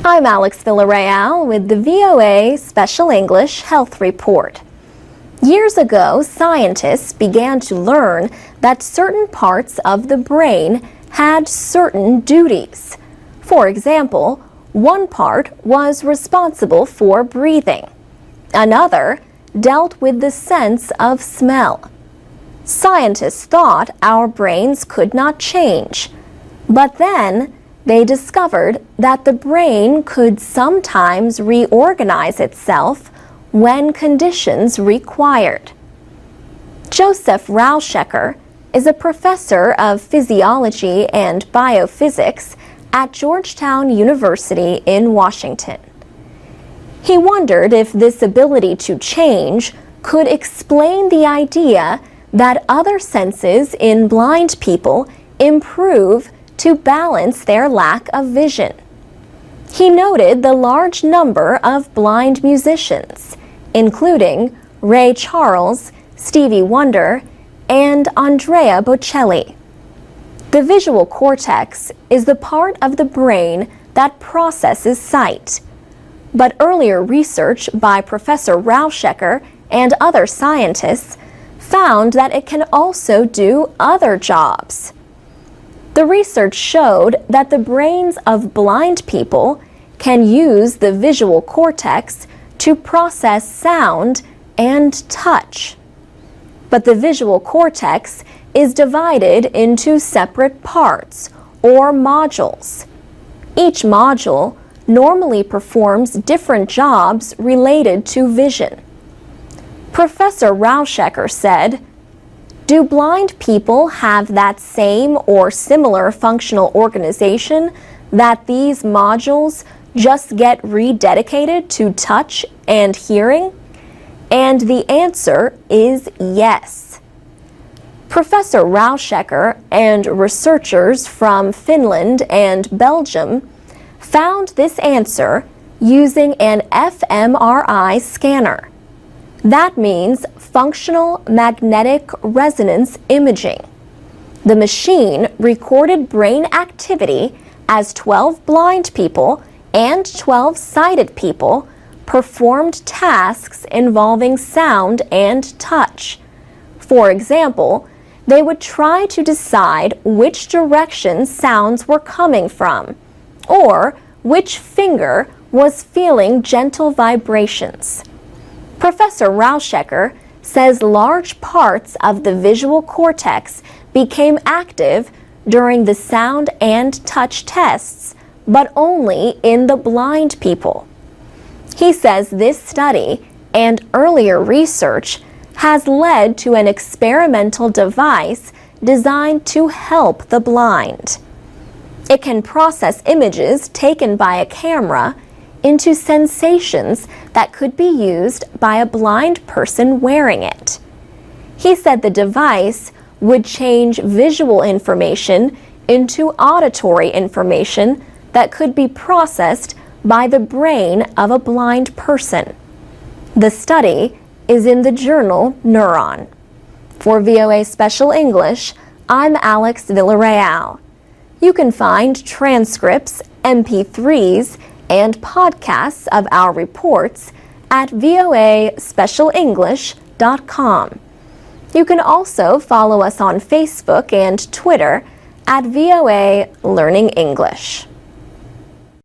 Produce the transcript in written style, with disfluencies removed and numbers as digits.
I'm Alex Villarreal with the VOA Special English Health Report. Years ago, scientists began to learn that certain parts of the brain had certain duties. For example, one part was responsible for breathing. Another dealt with the sense of smell. Scientists thought our brains could not change, but then they discovered that the brain could sometimes reorganize itself when conditions required. Joseph Rauschecker is a professor of physiology and biophysics at Georgetown University in Washington. He wondered if this ability to change could explain the idea that other senses in blind people improve to balance their lack of vision. He noted the large number of blind musicians, including Ray Charles, Stevie Wonder, and Andrea Bocelli. The visual cortex is the part of the brain that processes sight. But earlier research by Professor Rauschecker and other scientists found that it can also do other jobs. The research showed that the brains of blind people can use the visual cortex to process sound and touch. But the visual cortex is divided into separate parts, or modules. Each module normally performs different jobs related to vision. Professor Rauschecker said, "Do blind people have that same or similar functional organization that these modules just get rededicated to touch and hearing?" And the answer is yes. Professor Rauschecker and researchers from Finland and Belgium found this answer using an fMRI scanner. That means functional magnetic resonance imaging. The machine recorded brain activity as 12 blind people and 12 sighted people performed tasks involving sound and touch. For example, they would try to decide which direction sounds were coming from, or which finger was feeling gentle vibrations. Professor Rauschecker says large parts of the visual cortex became active during the sound and touch tests, but only in the blind people. He says this study and earlier research has led to an experimental device designed to help the blind. It can process images taken by a camera into sensations that could be used by a blind person wearing it. He said the device would change visual information into auditory information that could be processed by the brain of a blind person. The study is in the journal Neuron. For VOA Special English, I'm Alex Villarreal. You can find transcripts, MP3s, and podcasts of our reports at voaspecialenglish.com. You can also follow us on Facebook and Twitter at VOA Learning English.